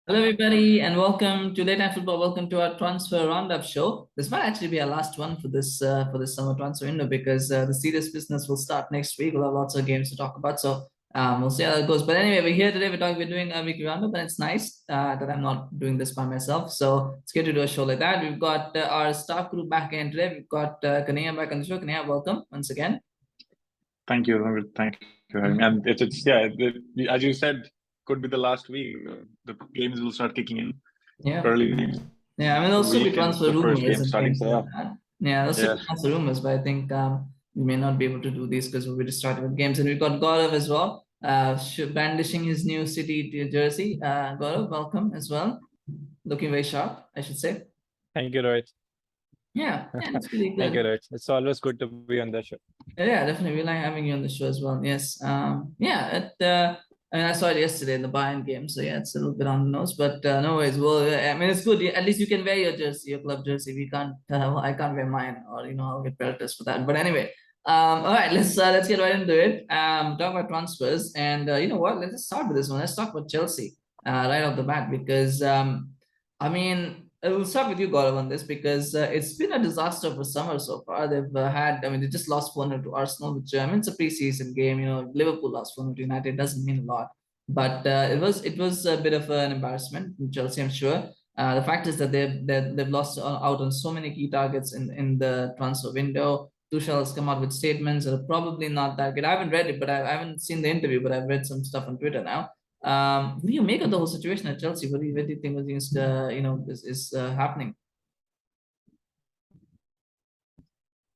Hello, everybody, and welcome to Late Night Football. Welcome to our transfer roundup show. This might actually be our last one for this summer transfer window because the serious business will start next week. We'll have lots of games to talk about, so we'll see how it goes. But anyway, we're here today. We're doing a weekly roundup, and it's nice that I'm not doing this by myself. So it's good to do a show like that. We've got our staff group back in today. We've got Knayha back on the show. Knayha, welcome once again. Thank you, Robert. Thank you for having me. And as you said, could be the last week. The games will start kicking in Yeah. early Yeah, I mean, there'll still be week and transfer the first rumors game and starting. things So like yeah, that. Yeah, there'll still yeah. be transfer rumors, but I think we may not be able to do these because we'll be just starting with games. And we've got Gaurav as well, brandishing his new City jersey. Gaurav, welcome as well. Looking very sharp, I should say. Thank you, Rohit. Yeah, it's pretty Thank you, good. Rohit. It's always good to be on the show. Yeah, definitely. We like having you on the show as well. Yes. I mean, I saw it yesterday in the Bayern game, so yeah, it's a little bit on the nose, but no worries. Well, I mean, it's good. At least you can wear your jersey, your club jersey. We can't. I can't wear mine, or I'll get pelters for that. But anyway, all right, let's get right into it. Talk about transfers, and you know what? Let's just start with this one. Let's talk about Chelsea right off the bat because I mean, we'll start with you, Gaurav, on this because it's been a disaster for summer so far. I mean, they just lost 1-0 to Arsenal, which I mean, it's a preseason game. Liverpool lost 1-0 to United, doesn't mean a lot, but it was a bit of an embarrassment in Chelsea, I'm sure. The fact is that they've lost out on so many key targets in the transfer window. Tuchel has come out with statements that are probably not that good. I haven't read it, but I haven't seen the interview, but I've read some stuff on Twitter now. What do you make of the whole situation at Chelsea? What do you think is happening?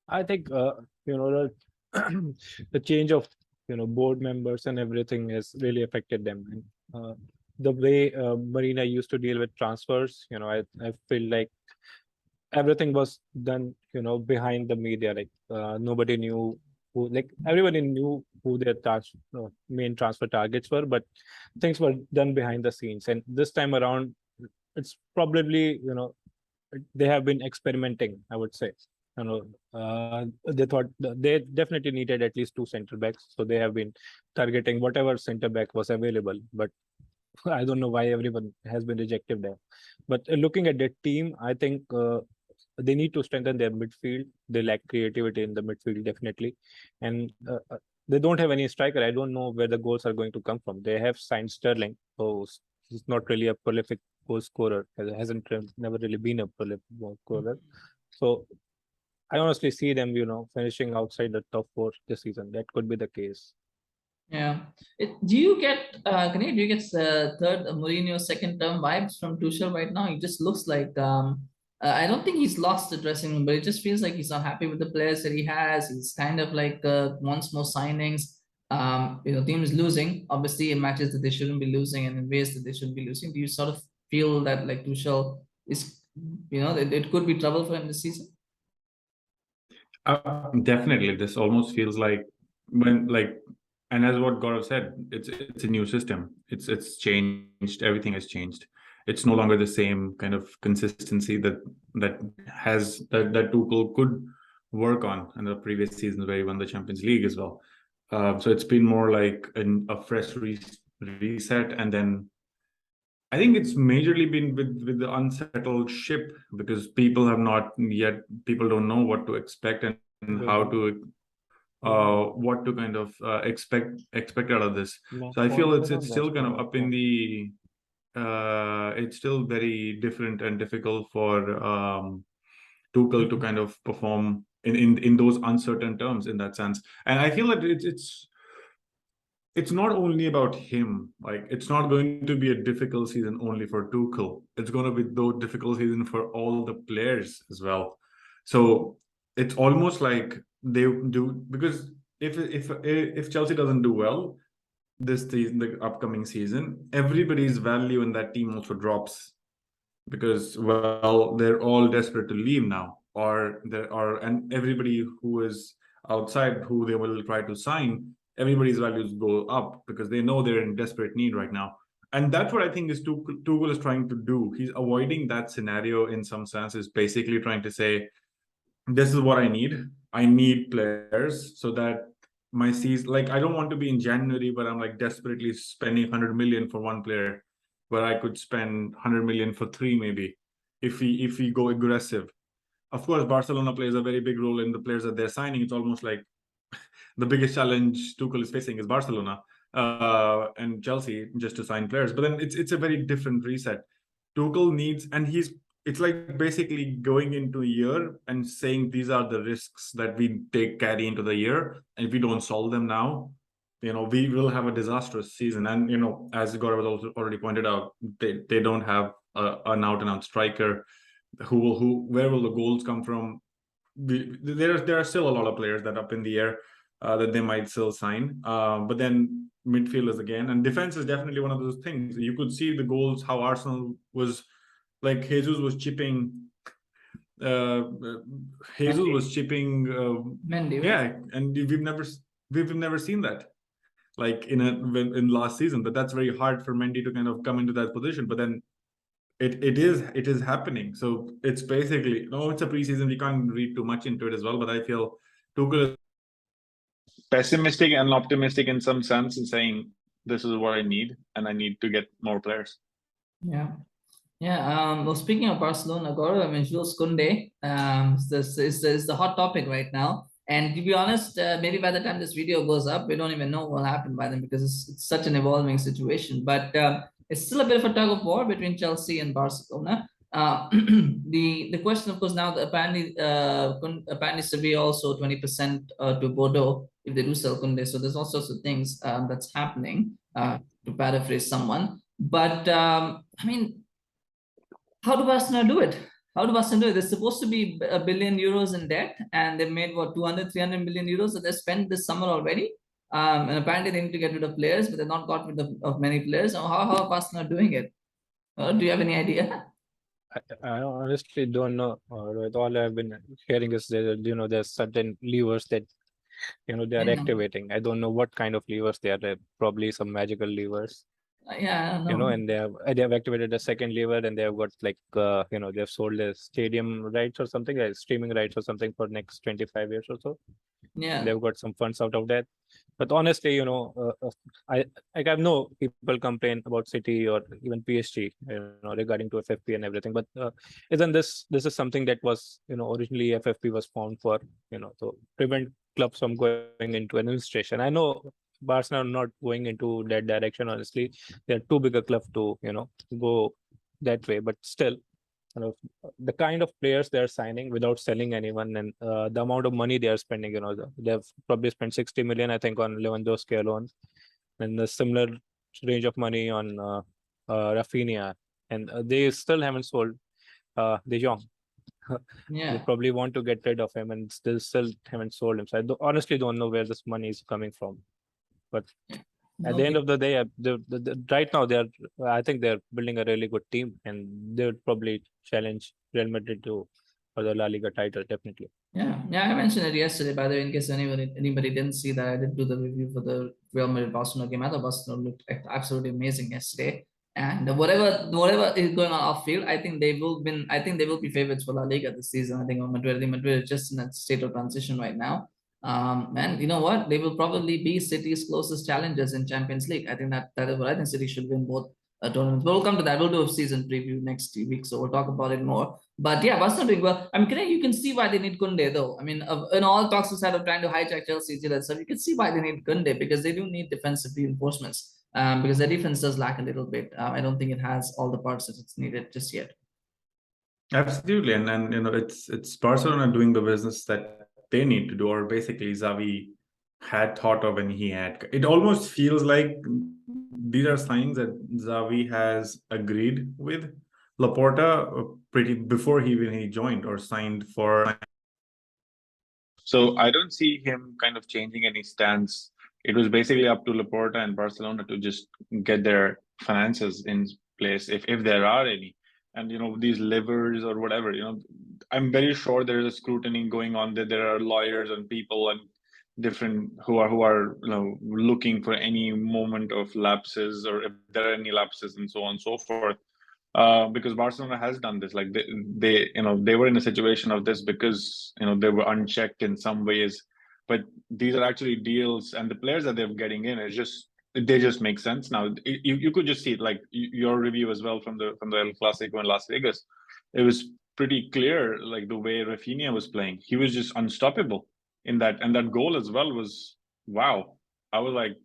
I think the change of board members and everything has really affected them. And the way Marina used to deal with transfers, I feel like everything was done behind the media. Like nobody knew who, like everybody knew who their main transfer targets were, but things were done behind the scenes. And this time around, it's probably they have been experimenting, I would say. They thought they definitely needed at least two center backs, so they have been targeting whatever center back was available. But I don't know why everyone has been rejected there. But looking at the team, I think they need to strengthen their midfield. They lack creativity in the midfield, definitely, and they don't have any striker. I don't know where the goals are going to come from. They have signed Sterling, who is not really a prolific goal scorer. Hasn't never really been a prolific goal scorer. So I honestly see them, finishing outside the top four this season. That could be the case. Yeah. Do you get do you get third Mourinho second term vibes from Tuchel right now? He just looks like I don't think he's lost the dressing room, but it just feels like he's not happy with the players that he has. He's kind of like wants more signings. Team is losing obviously in matches that they shouldn't be losing and in ways that they shouldn't be losing. Do you sort of feel that like Tuchel is it could be trouble for him this season? Definitely, this almost feels like when and as what Gaurav said, it's a new system. It's changed. Everything has changed. It's no longer the same kind of consistency that Tuchel could work on in the previous seasons where he won the Champions League as well. So it's been more like a fresh reset, and then I think it's majorly been with the unsettled ship because people have not yet. People don't know what to expect and how to what to kind of expect out of this. So I feel it's still kind of up in the it's still very different and difficult for Tuchel to kind of perform in those uncertain terms in that sense. And I feel that it's not only about him. Like it's not going to be a difficult season only for Tuchel. It's going to be though difficult season for all the players as well. So it's almost like they do because if Chelsea doesn't do well this season, the upcoming season, everybody's value in that team also drops because they're all desperate to leave now, or and everybody who is outside who they will try to sign, everybody's values go up because they know they're in desperate need right now. And that's what I think is Tuchel is trying to do. He's avoiding that scenario in some sense, is basically trying to say, this is what I need. I need players so that my season, like I don't want to be in January, but I'm like desperately spending 100 million for one player. where I could spend 100 million for 3 maybe if we go aggressive. Of course, Barcelona plays a very big role in the players that they're signing. It's almost like the biggest challenge Tuchel is facing is Barcelona and Chelsea just to sign players. But then it's a very different reset. Tuchel needs, and it's like basically going into a year and saying these are the risks that we carry into the year, and if we don't solve them now, we will have a disastrous season. And as Gaurav has also already pointed out, they don't have an out-and-out striker. Where will the goals come from? There are still a lot of players that are up in the air that they might still sign. But then midfielders again, and defense is definitely one of those things. You could see the goals, how Arsenal was like Jesus was chipping. Jesus was chipping. Mendy, right? Yeah, and we've never seen that like in last season. But that's very hard for Mendy to kind of come into that position. But then it is happening. So it's basically it's a preseason. We can't read too much into it as well. But I feel Tuchel is pessimistic and optimistic in some sense, in saying this is what I need, and I need to get more players. Yeah. Yeah. Well, speaking of Barcelona, Gaurav, I mean, Jules Koundé, is the hot topic right now. And to be honest, maybe by the time this video goes up, we don't even know what will happen by then, because it's such an evolving situation. But it's still a bit of a tug of war between Chelsea and Barcelona. The question, of course, now that apparently Sevilla also 20% to Bordeaux if they do sell Koundé. So there's all sorts of things that's happening. To paraphrase someone, but I mean, how do Barcelona do it? How do Barcelona do it? They're supposed to be €1 billion in debt, and they've made what 200, 300 million euros that they spent this summer already. And apparently they need to get rid of players, but they're not got rid of many players. So how are Barcelona doing it? Do you have any idea? I honestly don't know. All I've been hearing is that there's certain levers that they are Yeah. activating. I don't know what kind of levers they are. Probably some magical levers. Yeah, no. And they have activated a second lever, and they have got like they've sold their stadium rights or something, streaming rights or something for next 25 years or so. Yeah. They've got some funds out of that. But honestly, I have no people complain about City or even PSG, regarding to FFP and everything. But isn't this is something that was originally FFP was formed for to prevent clubs from going into administration. I know Barcelona are not going into that direction. Honestly, they're too big a club to go that way. But still, the kind of players they're signing without selling anyone, and the amount of money they are spending, they've probably spent 60 million, I think, on Lewandowski alone, and a similar range of money on Rafinha, and they still haven't sold De Jong. They probably want to get rid of him, and still haven't sold him. So I honestly don't know where this money is coming from. But at the end of the day, right now I think they're building a really good team, and they'll probably challenge Real Madrid for the La Liga title, definitely. Yeah, I mentioned it yesterday, by the way, in case anybody didn't see that. I did do the review for the Real Madrid Barcelona game. I thought Barcelona looked absolutely amazing yesterday. And whatever is going on off field, I think they will be favorites for La Liga this season. I think Madrid is just in that state of transition right now. And you know what? They will probably be City's closest challengers in Champions League. I think that is what I think. City should win both tournaments. But we'll come to that. We'll do a season preview next week, so we'll talk about it more. But yeah, Barcelona doing well. I mean, you can see why they need Koundé, though. I mean, in all talks aside of trying to hijack Chelsea and stuff, you can see why they need Koundé, because they do need defensive reinforcements. Because their defense does lack a little bit. I don't think it has all the parts that it's needed just yet. Absolutely, and it's Barcelona doing the business that they need to do, or basically Xavi had thought of when he had. It almost feels like these are signs that Xavi has agreed with Laporta pretty before he joined or signed for. So I don't see him kind of changing any stance. It was basically up to Laporta and Barcelona to just get their finances in place, if there are any. And these levers or whatever, I'm very sure there is a scrutiny going on. There are lawyers and people and different who are looking for any moment of lapses, or if there are any lapses, and so on and so forth. Because Barcelona has done this. Like they were in a situation of this because they were unchecked in some ways. But these are actually deals, and the players that they're getting in is just they just make sense now. You could just see it, like your review as well from the El Clasico in Las Vegas. It was pretty clear, like the way Rafinha was playing. He was just unstoppable in that, and that goal as well was wow. I was like,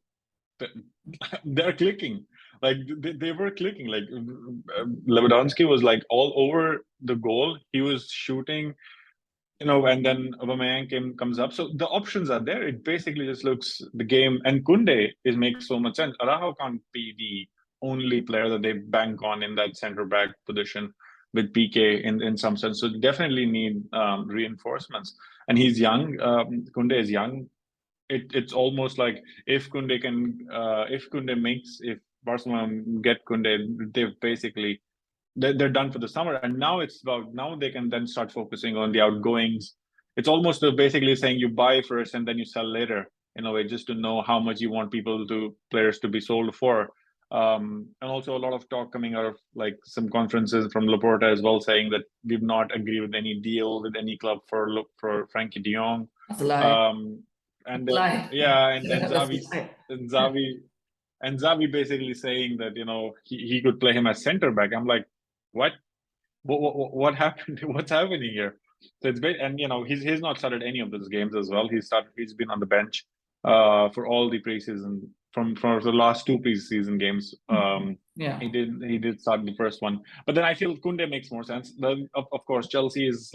they're clicking. Like they were clicking. Like Lewandowski was like all over the goal. He was shooting, and then Aubameyang comes up. So the options are there. It basically just looks the game. And Kounde makes so much sense. Araujo can't be the only player that they bank on in that center back position with PK in some sense. So definitely need reinforcements. And he's young. Kounde is young. It's almost like if Barcelona get Kounde, they've basically they're done for the summer, and now they can then start focusing on the outgoings. It's almost basically saying you buy first and then you sell later in a way, just to know how much you want players to be sold for. And also a lot of talk coming out of like some conferences from Laporta as well, saying that we've not agreed with any deal with any club for Frankie de Jong. That's a lie. And Lie. and then That's a lie. Xavi basically saying that he could play him as center back. I'm like, what happened? What's happening here? So it's great, and he's not started any of those games as well. He's been on the bench for all the preseason for the last two preseason games. Yeah, he did start the first one, but then I feel Kounde makes more sense. Then of course Chelsea has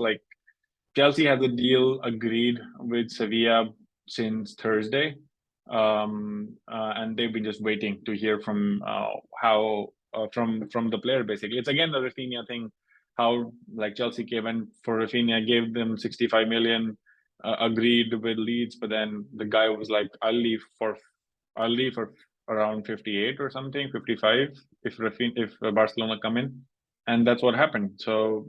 a deal agreed with Sevilla since Thursday, and they've been just waiting to hear from from the player. Basically, it's again the Rafinha thing. How like Chelsea came in for Rafinha, gave them 65 million, agreed with Leeds, but then the guy was like, I'll leave for around 58 or something, 55 if Barcelona come in, and that's what happened. So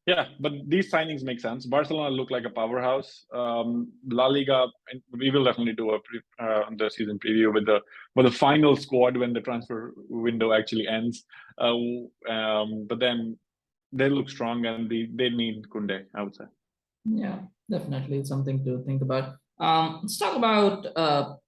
yeah, but these signings make sense. Barcelona look like a powerhouse. La Liga, and we will definitely do the season preview with the final squad when the transfer window actually ends. But then they look strong, and they need Kounde, I would say. yeah, definitely it's something to think about. Let's talk about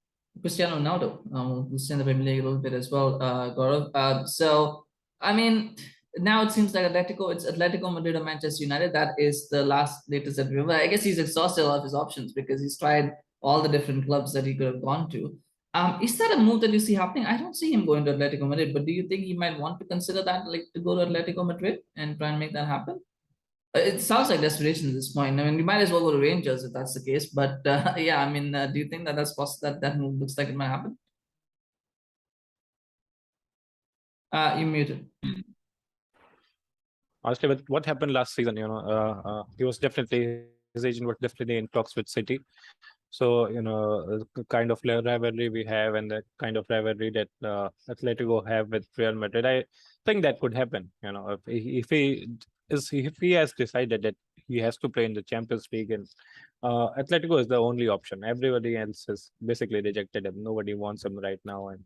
Cristiano Ronaldo. We'll see in the Premier League a little bit as well, Gaurav. So I mean, now it seems like it's Atletico Madrid or Manchester United. That is the latest that we remember. I guess he's exhausted all of his options because he's tried all the different clubs that he could have gone to. Is that a move that you see happening? I don't see him going to Atletico Madrid, but do you think he might want to consider that, like to go to Atletico Madrid and try and make that happen? It sounds like desperation at this point. I mean, you might as well go to Rangers if that's the case. But yeah, I mean, do you think that that's possible? That move looks like it might happen. You muted. Honestly, with what happened last season, his agent was definitely in talks with City. So the kind of rivalry we have and the kind of rivalry that Atletico have with Real Madrid, I think that could happen. If he has decided that he has to play in the Champions League, and Atletico is the only option. Everybody else has basically rejected him. Nobody wants him right now, and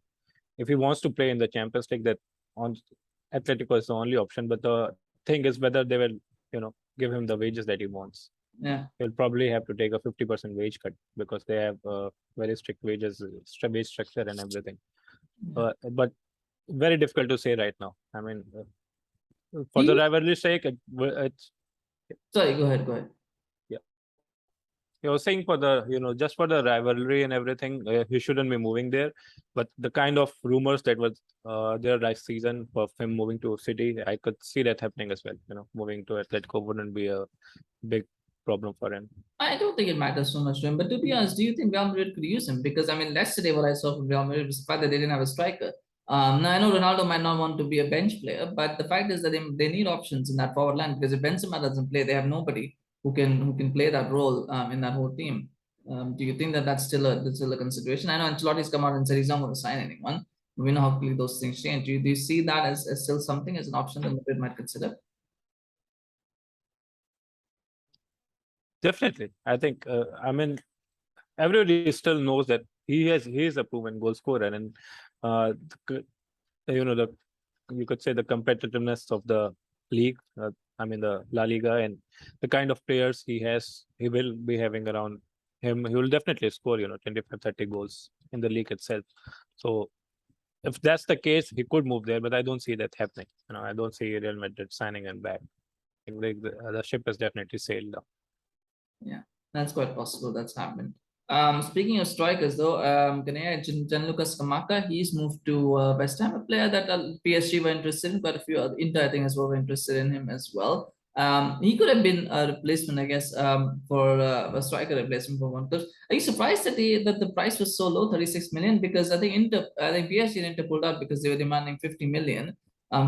if he wants to play in the Champions League, that on Atletico is the only option. But the thing is whether they will, give him the wages that he wants. Yeah, he'll probably have to take a 50% wage cut because they have very strict wage structure and everything. But very difficult to say right now. I mean, for the rivalry sake, it's. Sorry, go ahead. Yeah, you were saying for the just for the rivalry and everything, he shouldn't be moving there. But the kind of rumors that was there last season for him moving to City, I could see that happening as well. Moving to Atletico wouldn't be a big problem for him. I don't think it matters so much to him. But to be honest, do you think Real Madrid could use him? Because I mean, yesterday what I saw from Real Madrid was the fact that they didn't have a striker. Now I know Ronaldo might not want to be a bench player, but the fact is that they need options in that forward line, because if Benzema doesn't play, they have nobody who can play that role in that whole team. Do you think that that's still a consideration? I know Ancelotti's come out and said he's not going to sign anyone. We know how quickly those things change. Do you see that as still something, as an option that Madrid might consider? Definitely, I think. I mean, everybody still knows that he is a proven goal scorer, and you could say the competitiveness of the league. I mean, the La Liga, and the kind of players he has, he will be having around him. He will definitely score 25-30 goals. in the league itself. So if that's the case, he could move there, but I don't see that happening. I don't see Real Madrid signing him back. I think the ship has definitely sailed now. Yeah, that's quite possible. That's happened. Speaking of strikers, though, Gianluca Scamacca, he's moved to West Ham, a player that PSG were interested in, but a few other Inter, I think, as well, were interested in him as well. He could have been a replacement, I guess, for a striker replacement for one. Because are you surprised that the price was so low, 36 million? Because I think PSG and Inter pulled out because they were demanding 50 million.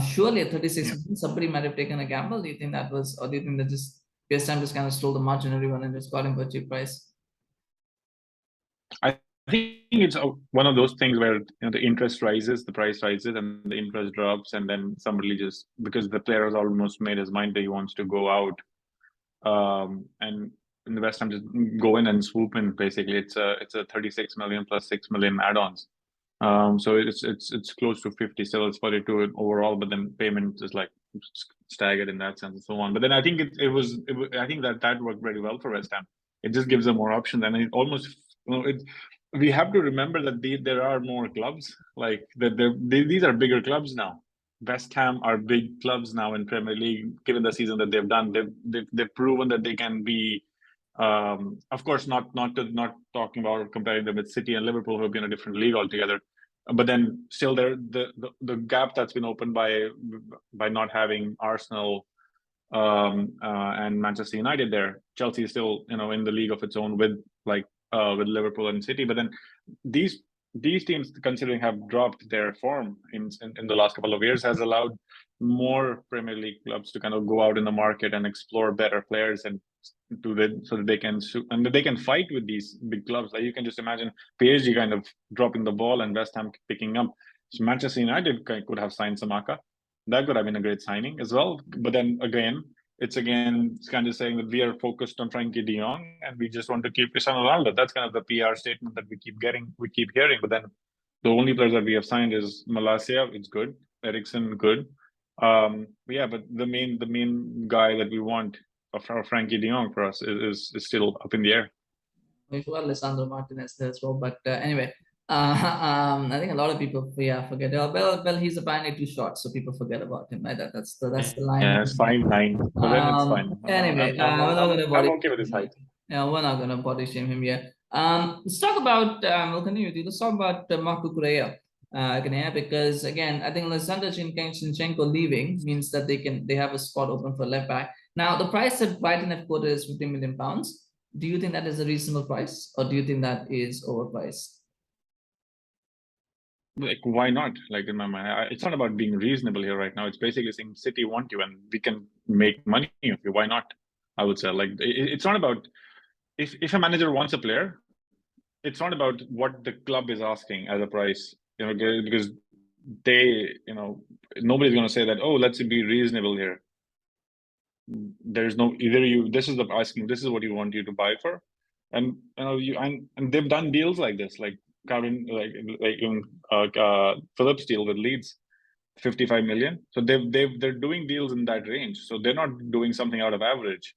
Surely at 36 million, somebody might have taken a gamble. Do you think that was, or do you think that just PSG just kind of stole the margin everyone and just got him for a cheap price? I think it's one of those things where the interest rises, the price rises, and the interest drops, and then somebody just, because the player has almost made his mind that he wants to go out, and the West Ham just go in and swoop in. Basically, it's a 36 million plus 6 million add-ons. So it's close to 50, so it's 42 overall, but then payment is like staggered in that sense and so on. But then I think I think that worked very well for West Ham. It just gives them more options, and it almost, we have to remember that there are more clubs, like that. These are bigger clubs now. West Ham are big clubs now in Premier League, given the season that they've done. They've proven that they can be. Of course, not talking about comparing them with City and Liverpool, who have been a different league altogether. But then still, the gap that's been opened by not having Arsenal and Manchester United there. Chelsea is still in the league of its own with Liverpool and City. But then these teams, considering have dropped their form in the last couple of years, has allowed more Premier League clubs to kind of go out in the market and explore better players and so that they can fight with these big clubs. Like you can just imagine PSG kind of dropping the ball and West Ham picking up. So Manchester United could have signed Scamacca. That could have been a great signing as well. But then it's kind of saying that we are focused on Frankie de Jong and we just want to keep Cristiano Ronaldo. That's kind of the PR statement that we keep hearing. But then the only players that we have signed is Malacia, it's good. Eriksen, good. But the main guy that we want for Frankie de Jong for us is still up in the air. We've got Lisandro Martinez there as well, but anyway, I think a lot of people forget. Well, he's apparently too short, so people forget about him. Right? That's the line. Yeah, it's 5'9", but then it's fine. Anyway, I'm okay with his height. Yeah, we're not gonna body shame him yet. Let's talk about. We'll continue with you. Let's talk about Marco Correa. Because again, I think Alexander Zinchenko leaving means that they have a spot open for left back. Now, the price that Brighton have quoted is £50 million. Do you think that is a reasonable price, or do you think that is overpriced? Like, why not? Like, in my mind, it's not about being reasonable here right now. It's basically saying City want you and we can make money of you. Why not? I would say, like, it's not about if a manager wants a player, it's not about what the club is asking as a price, because nobody's going to say that, oh, let's be reasonable here. There's no this is the asking, this is what you want you to buy for, and and they've done deals like this, like Karen, Phillips deal with Leeds, 55 million. So they're doing deals in that range. So they're not doing something out of average.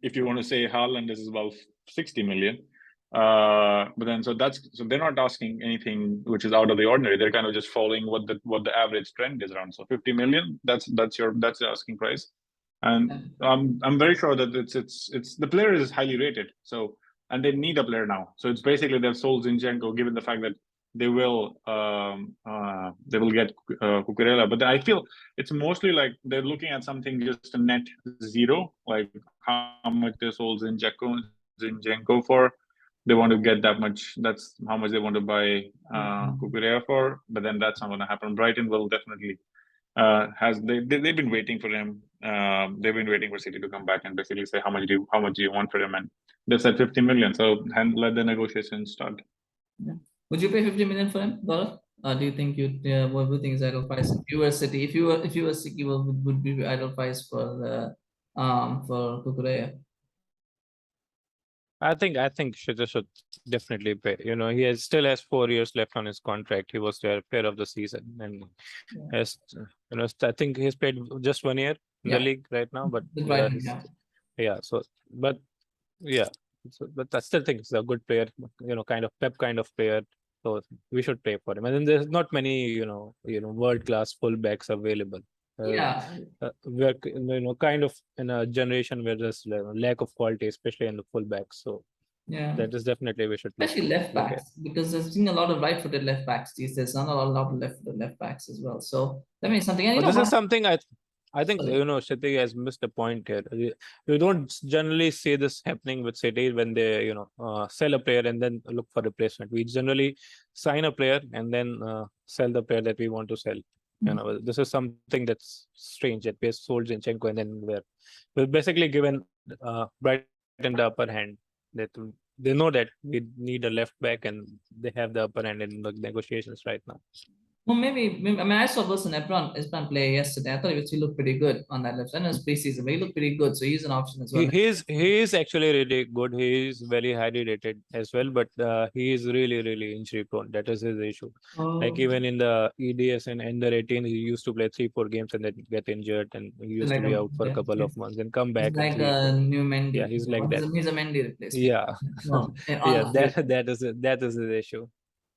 If you want to say Haaland is about 60 million, but then so they're not asking anything which is out of the ordinary. They're kind of just following what the average trend is around. So 50 million, that's the asking price. And I'm very sure that it's the player is highly rated. So, and they need a player now. So it's basically they've sold Zinchenko, given the fact that they will get Cucurella. But then I feel it's mostly like they're looking at something just a net zero, like how much they sold Zinchenko for. They want to get that much. That's how much they want to buy Cucurella for. But then that's not going to happen. Brighton will definitely they've been waiting for him. They've been waiting for City to come back and basically say how much do you want for him, and they've said 50 million. So let the negotiations start. Yeah. Would you pay 50 million for him, Gaurav? Do you think what do you think is idle price? If you were City, if you were City, what would be idle price for Cucurella? I think Shiza should definitely pay. He still has 4 years left on his contract. He was their player of the season, and has I think he's played just 1 year in the league right now. But So, but I still think he's a good player, kind of Pep kind of player. So we should pay for him. And then there's not many, world-class fullbacks available. Yeah, We're kind of in a generation where there's lack of quality, especially in the fullbacks. So yeah. that is definitely we should Especially left look at. backs, because I've seen a lot of right-footed left backs these days, not a lot of left-footed left backs as well. So that means something. And But this what? is something I think Sorry. City has missed a point here. You don't generally see this happening with City when they sell a player and then look for replacement. We generally sign a player and then sell the player that we want to sell. This is something that's strange that we sold Zinchenko and then we're basically given Brighton the upper hand. That they know that we need a left back and they have the upper hand in the negotiations right now. Well, maybe, I mean, I saw Wilson Ebron play yesterday. I thought he looked pretty good on that left side. I know it's preseason, but he looked pretty good. So he's an option as well. He is actually really good. He is very highly rated as well, but he is really injury prone. That is his issue. Like even in the EDS and under 18, he used to play 3-4 games and then get injured, and he used to be out for a couple of months and come back. He's like a new Mendy. Yeah, he's like that. He's a Mendy replacement. Yeah, Well, yeah. That is his issue.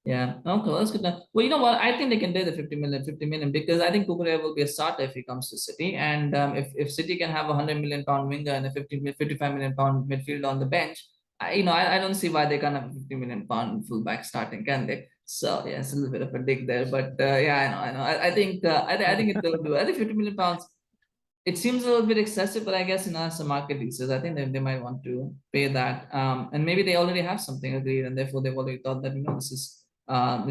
Yeah, okay, well, that's good. Well, you know what? I think they can pay the 50 million because I think Kukurea will be a starter if he comes to City. And if City can have a 100 million pound winger and a 55 million pound midfielder on the bench, I don't see why they can't have a 50 million pound fullback starting, can they? So yeah, it's a little bit of a dig there, but yeah, I know. I think I think it will do. I think 50 million pounds. It seems a little bit excessive, but I guess as a market research, I think they might want to pay that. And maybe they already have something agreed, and therefore they've already thought that this is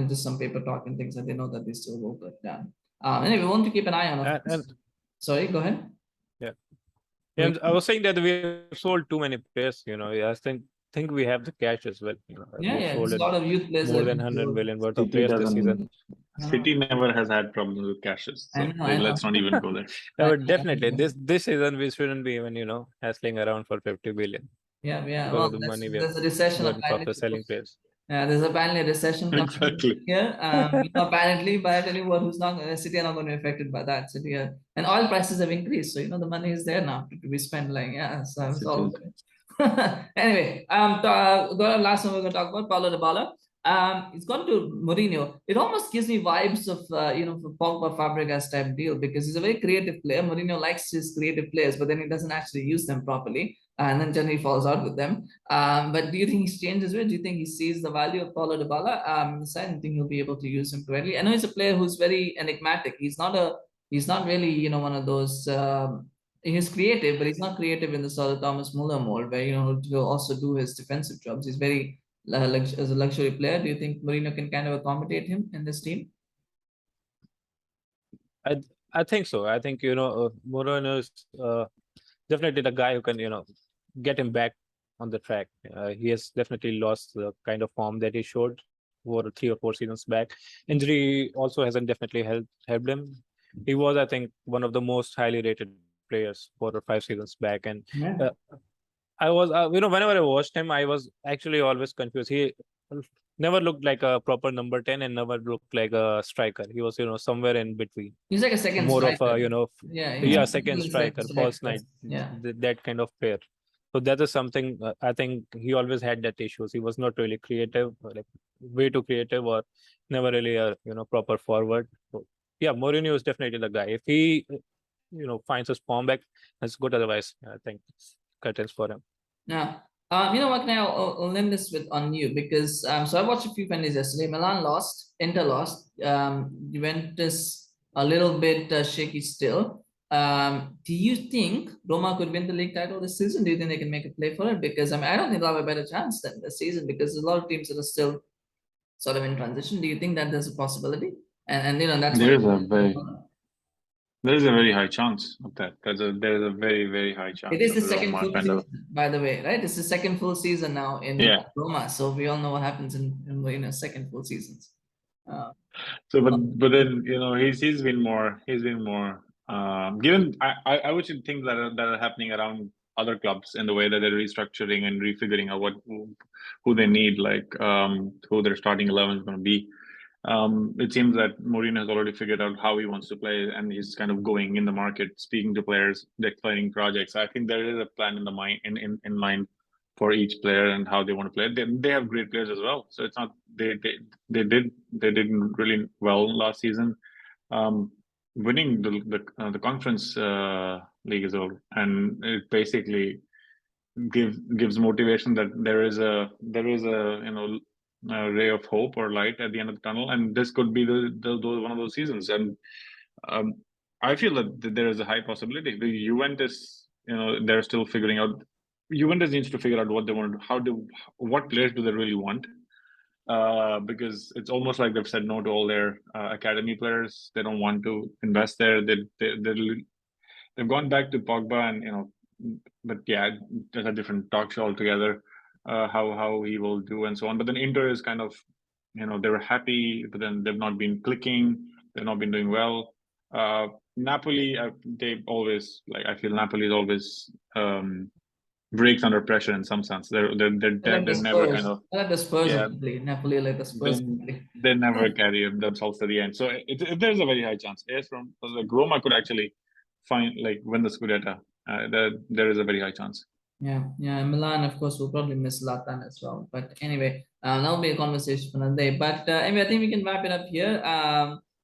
just some paper talk and things, and they know that they still will get done. Anyway, we want to keep an eye on. Sorry, go ahead. Yeah, and I was saying that we sold too many players. I think we have the cash as well. Yeah, there's a lot of youth players. More than 100 million worth of players this season. City never has had problems with cashes, so let's not even go there. No, but definitely this season we shouldn't be even hassling around for 50 billion. Yeah. Well, the money there's a recession after selling players. Yeah, there's apparently a recession coming here. Apparently, but I tell you what, City are not going to be affected by that. City and oil prices have increased, so the money is there now to be spent. So it's all good. Anyway, the last one we're going to talk about, Paulo Dybala. It's gone to Mourinho. It almost gives me vibes of Pogba Fabregas type deal, because he's a very creative player. Mourinho likes his creative players, but then he doesn't actually use them properly, and then generally falls out with them. But do you think he's changed his way? Do you think he sees the value of Paulo Dybala? I don't think he'll be able to use him correctly. I know he's a player who's very enigmatic. He's not really one of those. He's creative, but he's not creative in the sort of Thomas Muller mold, where he'll also do his defensive jobs. He's very as a luxury player. Do you think Mourinho can kind of accommodate him in this team? I think so. I think Mourinho is definitely the guy who can get him back on the track. He has definitely lost the kind of form that he showed over 3 or 4 seasons back. Injury also hasn't definitely helped him. He was, I think, one of the most highly rated players 4 or 5 seasons back, and I was whenever I watched him, I was actually always confused. He never looked like a proper number 10 and never looked like a striker. He was somewhere in between. He's like a second more striker. Of a second striker, false nine, that kind of player. So that is something I think he always had that issues. He was not really creative, like way too creative, or never really a proper forward. So, yeah, Mourinho is definitely the guy. If he finds his form back, that's good. Otherwise, I think curtains for him. Yeah. You know what? Now I'll end this on you, because so I watched a few friendlies yesterday. Milan lost, Inter lost. Juventus a little bit shaky still. Do you think Roma could win the league title this season? Do you think they can make a play for it? Because I don't think they'll have a better chance than this season, because there's a lot of teams that are still sort of in transition. Do you think that there's a possibility? And that's there is a very high chance of that. There's a very, very high chance. It is the second full season, by the way, right? It's the second full season now in Roma. So we all know what happens in second full seasons. So, but then he's been more. Given I would say things that are happening around other clubs in the way that they're restructuring and refiguring out who they need, like who their starting 11 is going to be. It seems that Mourinho has already figured out how he wants to play, and he's kind of going in the market, speaking to players, declaring projects. I think there is a plan in mind for each player and how they want to play. They have great players as well. So it's not they did really well last season, winning the conference league as well, and it basically gives motivation that there is a a ray of hope or light at the end of the tunnel, and this could be the one of those seasons. And I feel that there is a high possibility. The Juventus, they're still figuring out. Juventus needs to figure out what they want. What players do they really want? Because it's almost like they've said no to all their academy players. They don't want to invest there. They've gone back to Pogba, and but yeah, there's a different talk show altogether. How he will do and so on. But then Inter is kind of, they were happy, but then they've not been clicking. They've not been doing well. Napoli, they always, like, I feel Napoli is always breaks under pressure in some sense. They're never kind of, like the Spurs yeah, of Napoli, like the Spurs. they never carry themselves to the end. So there's a very high chance. Yes, like Roma could actually win the Scudetto. There is a very high chance. Yeah, Milan, of course, will probably miss Zlatan as well. But anyway, that'll be a conversation for another day. But anyway, I think we can wrap it up here.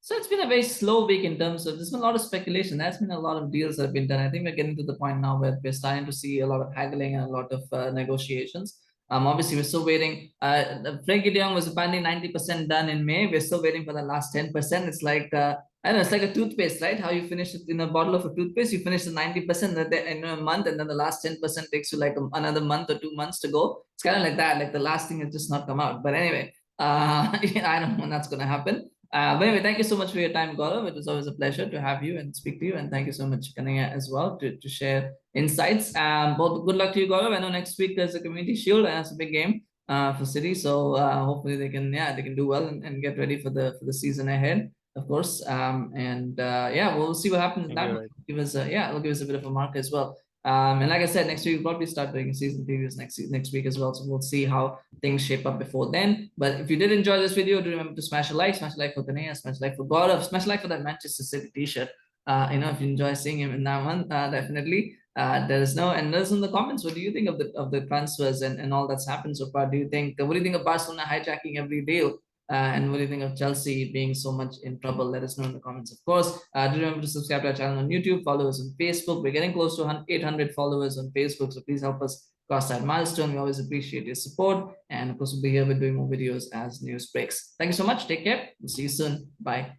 So it's been a very slow week in terms of, there's been a lot of speculation. There's been a lot of deals that have been done. I think we're getting to the point now where we're starting to see a lot of haggling and a lot of negotiations. Obviously, we're still waiting. Frankie de Jong was apparently 90% done in May. We're still waiting for the last 10%. It's like I don't know, it's like a toothpaste, right? How you finish it in a bottle of a toothpaste, you finish the 90% in a month, and then the last 10% takes you like another month or 2 months to go. It's kind of like that, like the last thing has just not come out. But anyway, I don't know when that's going to happen. But anyway, thank you so much for your time, Gaurav. It was always a pleasure to have you and speak to you. And thank you so much, Knayha, as well, to share insights. Both good luck to you, Gaurav. I know next week there's a Community Shield and it's a big game for City. So hopefully they can do well and get ready for the season ahead, of course. We'll see what happens. That will give us it'll give us a bit of a mark as well. And like I said, next week we'll probably start doing season previews next week as well. So we'll see how things shape up before then. But if you did enjoy this video, do remember to smash a like for Knayha, smash a like for Gaurav, smash a like for that Manchester City t-shirt. If you enjoy seeing him in that one, definitely. Let us know in the comments. What do you think of the transfers and all that's happened so far? What do you think of Barcelona hijacking every deal? And what do you think of Chelsea being so much in trouble? Let us know in the comments, of course. Do remember to subscribe to our channel on YouTube, follow us on Facebook. We're getting close to 800 followers on Facebook, so please help us cross that milestone. We always appreciate your support. And of course, we'll be here with doing more videos as news breaks. Thank you so much. Take care. We'll see you soon. Bye.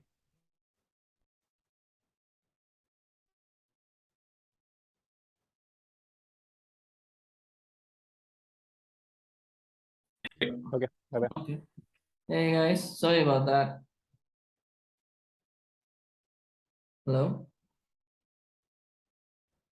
Okay, bye-bye. Okay. Hey guys, sorry about that. Hello.